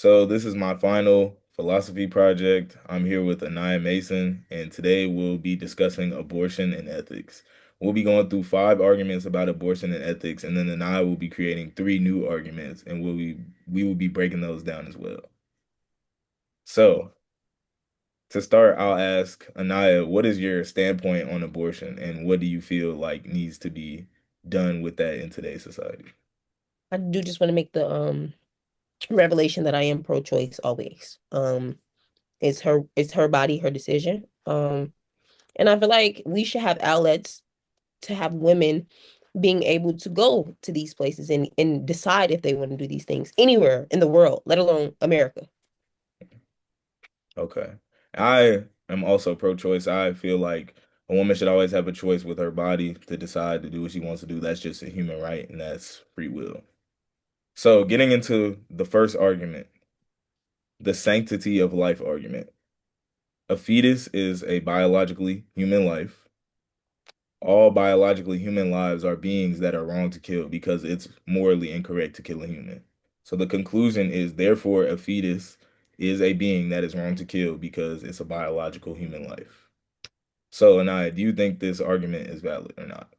So this is my final philosophy project. I'm here with Aniya Mason, and today we'll be discussing abortion and ethics. We'll be going through five arguments about abortion and ethics, and then Anaya will be creating three new arguments, and we will be breaking those down as well. So to start, I'll ask Anaya, what is your standpoint on abortion, and what do you feel like needs to be done with that in today's society? I do just want to make the revelation that I am pro-choice always. It's her body, her decision. And I feel like we should have outlets to have women being able to go to these places and decide if they want to do these things anywhere in the world, let alone America. Okay. I am also pro-choice. I feel like a woman should always have a choice with her body to decide to do what she wants to do. That's just a human right, and that's free will. So, getting into the first argument, the sanctity of life argument. A fetus is a biologically human life. All biologically human lives are beings that are wrong to kill because it's morally incorrect to kill a human. So the conclusion is, therefore, a fetus is a being that is wrong to kill because it's a biological human life. So, Anaya, do you think this argument is valid or not?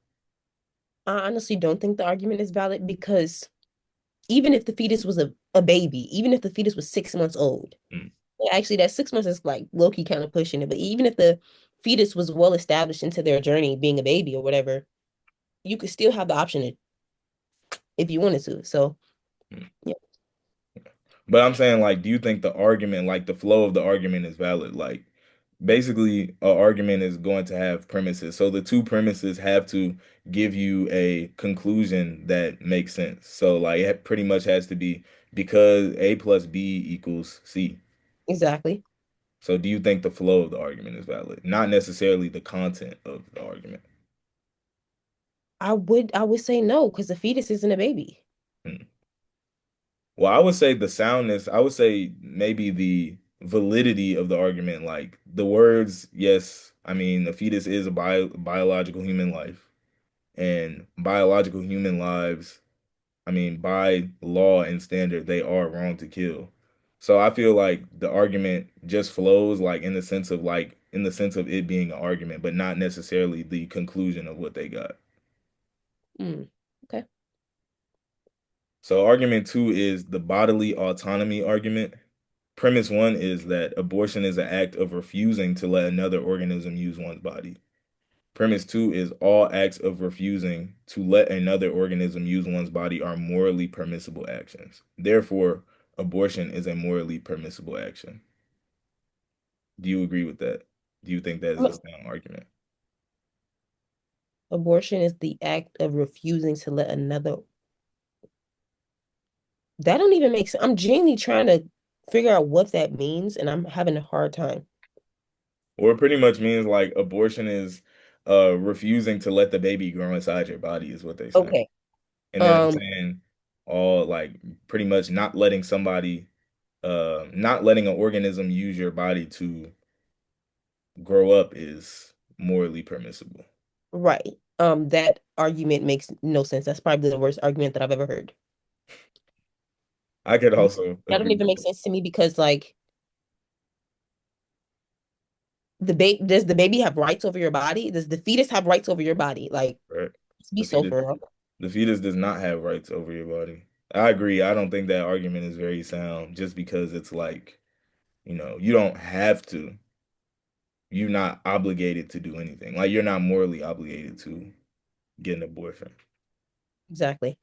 I honestly don't think the argument is valid because even if the fetus was a baby, even if the fetus was 6 months old, Mm. well, actually that 6 months is like low-key kind of pushing it, but even if the fetus was well established into their journey being a baby or whatever, you could still have the option if you wanted to. So Mm. yeah, But I'm saying, like, do you think the argument, like the flow of the argument is valid? Like, basically, an argument is going to have premises. So the two premises have to give you a conclusion that makes sense. So, like, it pretty much has to be because A plus B equals C. exactly. So, do you think the flow of the argument is valid? Not necessarily the content of the argument. I would say no because the fetus isn't a baby. Hmm. Well, I would say the soundness, I would say maybe the validity of the argument, like the words, yes, I mean, a fetus is a biological human life, and biological human lives, I mean, by law and standard, they are wrong to kill. So I feel like the argument just flows like in the sense of it being an argument, but not necessarily the conclusion of what they got. Mm, okay. So argument two is the bodily autonomy argument. Premise one is that abortion is an act of refusing to let another organism use one's body. Premise two is all acts of refusing to let another organism use one's body are morally permissible actions. Therefore, abortion is a morally permissible action. Do you agree with that? Do you think that is a sound argument? Abortion is the act of refusing to let another. That don't even make sense. I'm genuinely trying to figure out what that means, and I'm having a hard time. Or it pretty much means like abortion is refusing to let the baby grow inside your body is what they say. Okay. And then I'm Um, saying all like pretty much not letting somebody not letting an organism use your body to grow up is morally permissible. right. That argument makes no sense. That's probably the worst argument that I've ever heard. I could That also don't agree even with make sense to me because like the baby does the baby have rights over your body? Does the fetus have rights over your body? Like, that, right? let's be The so fetus, for real. the fetus does not have rights over your body. I agree. I don't think that argument is very sound just because it's like, you don't have to. You're not obligated to do anything. Like you're not morally obligated to get an abortion. Exactly.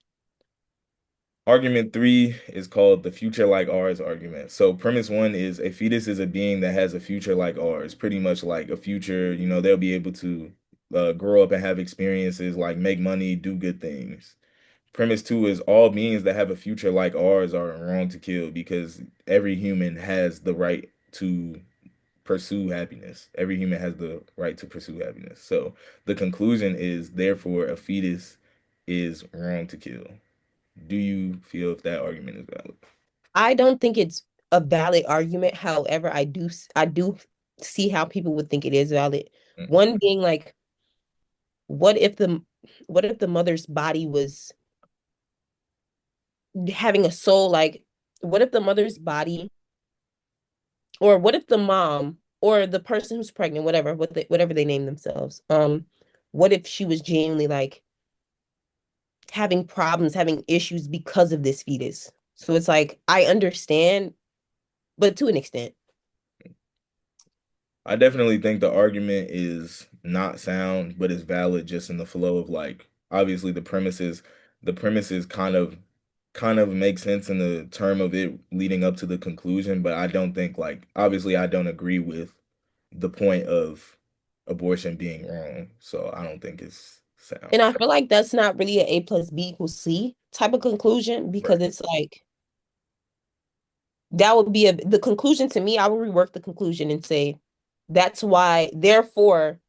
Argument three is called the future like ours argument. So premise one is a fetus is a being that has a future like ours, pretty much like a future, they'll be able to grow up and have experiences like make money, do good things. Premise two is all beings that have a future like ours are wrong to kill because every human has the right to pursue happiness. Every human has the right to pursue happiness. So the conclusion is therefore a fetus is wrong to kill. Do you feel if that argument is valid? I don't think it's a valid argument. However, I do see how people would think it is valid. Mhm. One being like, what if the what if the mother's body was having a soul like what if the mother's body, or what if the mom or the person who's pregnant, whatever they name themselves, what if she was genuinely like having problems, having issues because of this fetus? So it's like I understand, but to an extent. I definitely think the argument is not sound, but is valid just in the flow of like obviously the premises kind of make sense in the term of it leading up to the conclusion, but I don't think like obviously I don't agree with the point of abortion being wrong. So I don't think it's sound. And I feel like that's not really an A plus B equals C type of conclusion because Right. it's like that would be the conclusion to me. I would rework the conclusion and say that's why, therefore,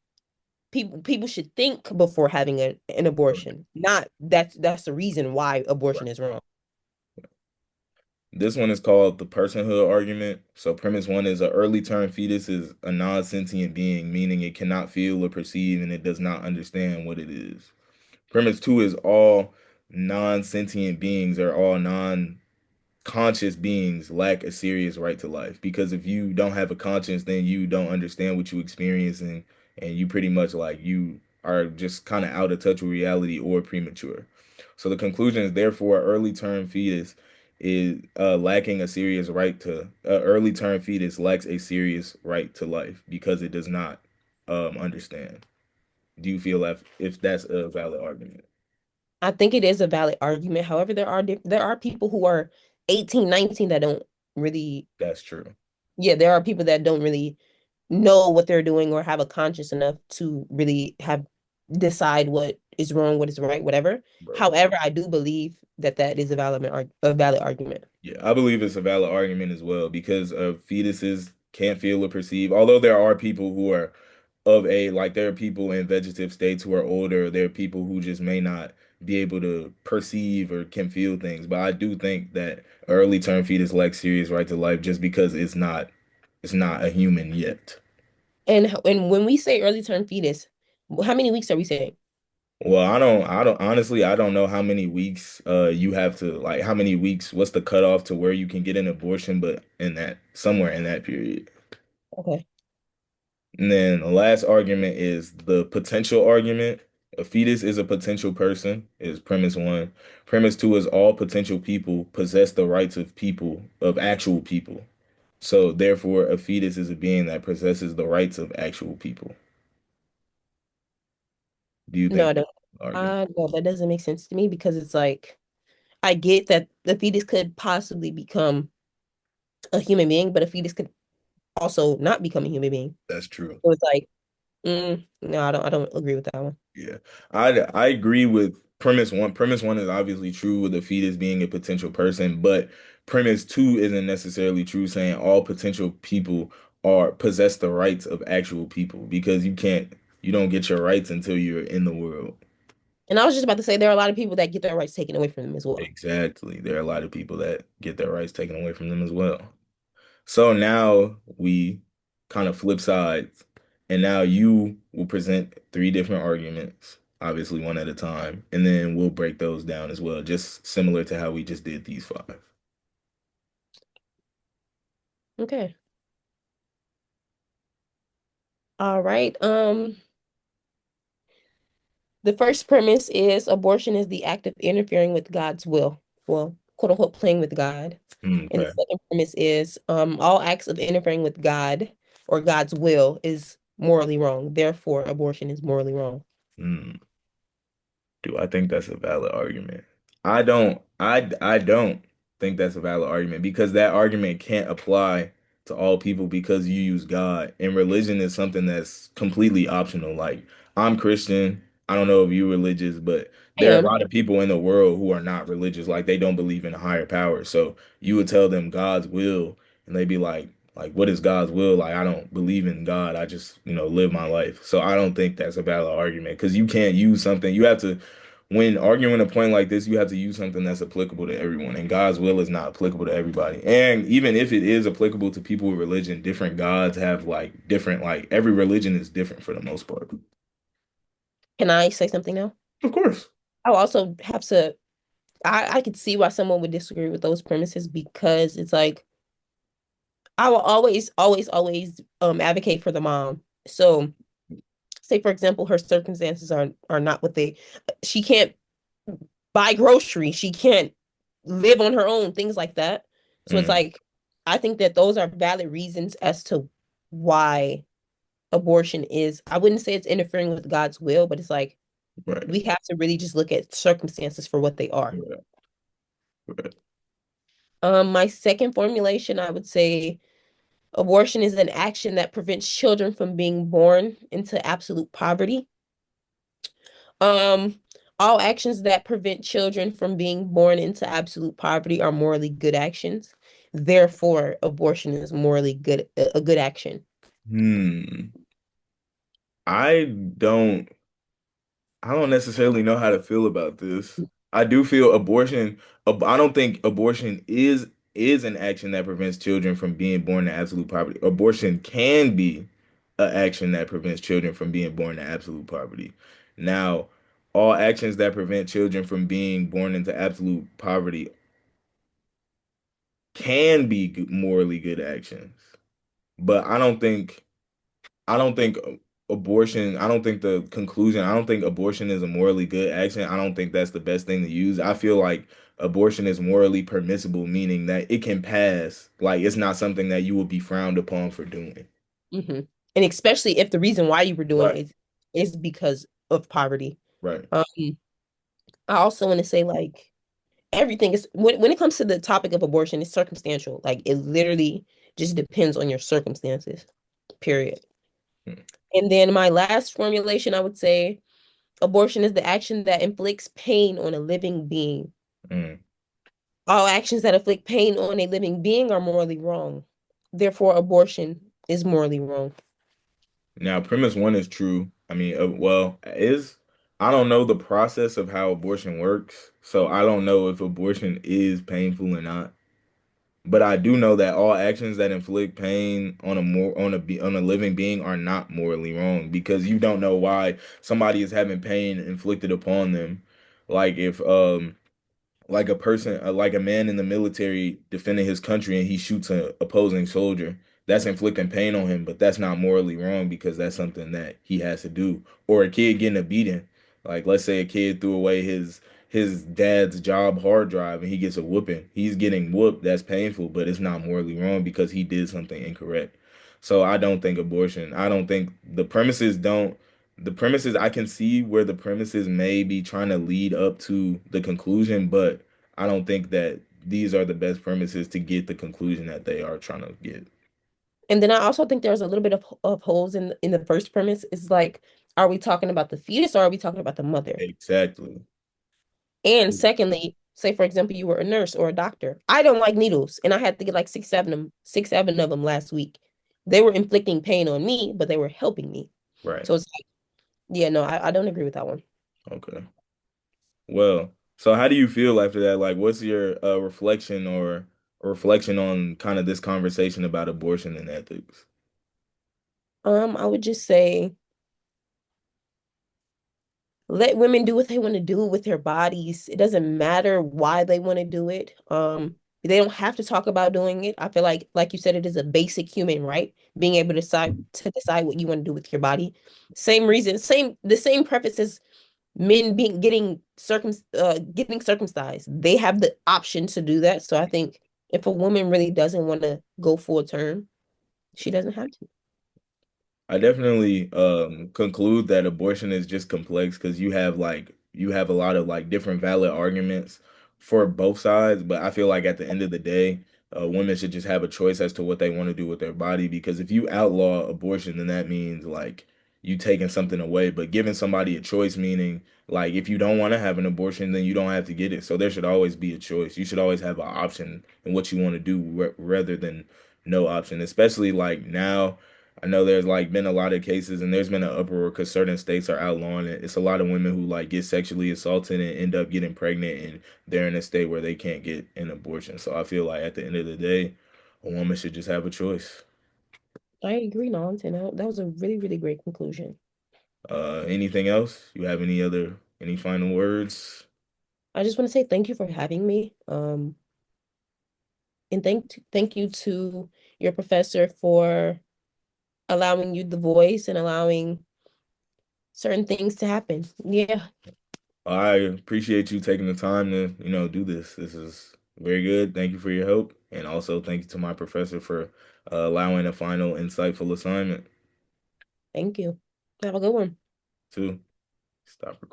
people should think before having an Right. abortion. Not that's the reason why abortion is wrong. This one is called the personhood argument. So premise one is a early term fetus is a non-sentient being, meaning it cannot feel or perceive and it does not understand what it is. Premise two is all non-sentient beings or all non-conscious beings lack a serious right to life. Because if you don't have a conscience, then you don't understand what you experience and you pretty much like you are just kind of out of touch with reality or premature. So the conclusion is therefore early term fetus is lacking a serious right to early term fetus lacks a serious right to life because it does not understand. Do you feel that if that's a valid argument? I think it is a valid argument. However, there are people who are 18, 19 that don't really, That's true. yeah, there are people that don't really know what they're doing or have a conscience enough to really have decide what is wrong, what is right, whatever. Right. However, I do believe that that is a valid argument. Yeah, I believe it's a valid argument as well because fetuses can't feel or perceive. Although there are people who are of a like there are people in vegetative states who are older. There are people who just may not be able to perceive or can feel things. But I do think that early term fetus lacks serious right to life just because it's not a human yet. And when we say early term fetus, how many weeks are we saying? Well, I don't honestly I don't know how many weeks you have to like how many weeks what's the cutoff to where you can get an abortion, but in that somewhere in that period. Okay. And then the last argument is the potential argument. A fetus is a potential person, is premise one. Premise two is all potential people possess the rights of people, of actual people. So therefore, a fetus is a being that possesses the rights of actual people. Do you No, think I don't. argument? No, that doesn't make sense to me because it's like I get that the fetus could possibly become a human being, but a fetus could also not become a human being. That's true. So it's like, no, I don't agree with that one. Yeah, I agree with premise one. Premise one is obviously true with the fetus being a potential person, but premise two isn't necessarily true, saying all potential people are possess the rights of actual people because you don't get your rights until you're in the world. And I was just about to say there are a lot of people that get their rights taken away from them as well. Exactly. There are a lot of people that get their rights taken away from them as well. So now we kind of flip sides, and now you will present three different arguments, obviously one at a time, and then we'll break those down as well, just similar to how we just did these five. Okay. All right. The first premise is abortion is the act of interfering with God's will. Well, quote unquote, playing with God. And the Okay. second premise is all acts of interfering with God or God's will is morally wrong. Therefore, abortion is morally wrong. Hmm. Do I think that's a valid argument? I don't think that's a valid argument because that argument can't apply to all people because you use God. And religion is something that's completely optional. Like I'm Christian. I don't know if you're religious, but I there are a am. lot of people in the world who are not religious. Like they don't believe in a higher power. So you would tell them God's will, and they'd be like, what is God's will? Like, I don't believe in God. I just, live my life. So I don't think that's a valid argument because you can't use something. You have to when arguing a point like this, you have to use something that's applicable to everyone, and God's will is not applicable to everybody. And even if it is applicable to people with religion, different gods have like different, like every religion is different for the most part. Can I say something now? Of course. I also have to I could see why someone would disagree with those premises because it's like I will always advocate for the mom. So say for example her circumstances are not what they she can't buy groceries, she can't live on her own, things like that. So it's Mm, like I think that those are valid reasons as to why abortion is, I wouldn't say it's interfering with God's will, but it's like right. we have to really just look at circumstances for what they are. Right. Right. My second formulation, I would say abortion is an action that prevents children from being born into absolute poverty. Um, all actions that prevent children from being born into absolute poverty are morally good actions. Therefore, abortion is morally good, a good action. Hmm. I don't. I don't necessarily know how to feel about this. I do feel abortion. I don't think abortion is an action that prevents children from being born to absolute poverty. Abortion can be an action that prevents children from being born to absolute poverty. Now, all actions that prevent children from being born into absolute poverty can be morally good actions, but I don't think abortion, I don't think the conclusion, I don't think abortion is a morally good action. I don't think that's the best thing to use. I feel like abortion is morally permissible, meaning that it can pass. Like it's not something that you will be frowned upon for doing. Hmm. And especially if the reason why you were doing Right, it is because of poverty. right. Um, I also want to say like everything is when it comes to the topic of abortion, it's circumstantial. Like it literally just depends on your circumstances, period. Mm, And then my last formulation, I would say abortion is the action that inflicts pain on a living being. mm. All actions that inflict pain on a living being are morally wrong. Therefore, abortion is morally wrong. Now, premise one is true. I mean, well, is I don't know the process of how abortion works, so I don't know if abortion is painful or not. But I do know that all actions that inflict pain on a more on a living being are not morally wrong because you don't know why somebody is having pain inflicted upon them. Like if like a person, like a man in the military defending his country and he shoots a opposing soldier, that's inflicting pain on him, but that's not morally wrong because that's something that he has to do. Or a kid getting a beating, like let's say a kid threw away his dad's job hard drive and he gets a whooping. He's getting whooped. That's painful, but it's not morally wrong because he did something incorrect. So I don't think abortion, I don't think the premises, I can see where the premises may be trying to lead up to the conclusion, but I don't think that these are the best premises to get the conclusion that they are trying to get. And then I also think there's a little bit of holes in the first premise. It's like, are we talking about the fetus or are we talking about the mother? Exactly. And secondly, say for example, you were a nurse or a doctor. I don't like needles, and I had to get like six, seven of them last week. They were inflicting pain on me, but they were helping me. Right. So it's like, yeah, no, I don't agree with that one. Okay. Well, so how do you feel after that? Like, what's your reflection or reflection on kind of this conversation about abortion and ethics? I would just say let women do what they want to do with their bodies. It doesn't matter why they want to do it. They don't have to talk about doing it. I feel like you said, it is a basic human right, being able to decide what you want to do with your body. Same reason, the same preface as men being getting circumcised. They have the option to do that. So I think if a woman really doesn't want to go full term, she doesn't have to. I definitely conclude that abortion is just complex because you have a lot of like different valid arguments for both sides, but I feel like at the end of the day, women should just have a choice as to what they want to do with their body because if you outlaw abortion, then that means like you taking something away, but giving somebody a choice, meaning like if you don't want to have an abortion, then you don't have to get it. So there should always be a choice. You should always have an option in what you want to do rather than no option, especially like now. I know there's like been a lot of cases and there's been an uproar because certain states are outlawing it. It's a lot of women who like get sexually assaulted and end up getting pregnant and they're in a state where they can't get an abortion. So I feel like at the end of the day, a woman should just have a choice. I agree, Nonsen. That was a really, really great conclusion. Anything else? You have any final words? I just want to say thank you for having me. And thank you to your professor for allowing you the voice and allowing certain things to happen. Yeah, I appreciate you taking the time to, do this. This is very good. Thank you for your help. And also thank you to my professor for allowing a final insightful assignment thank you. Have a good one. too. Stop recording.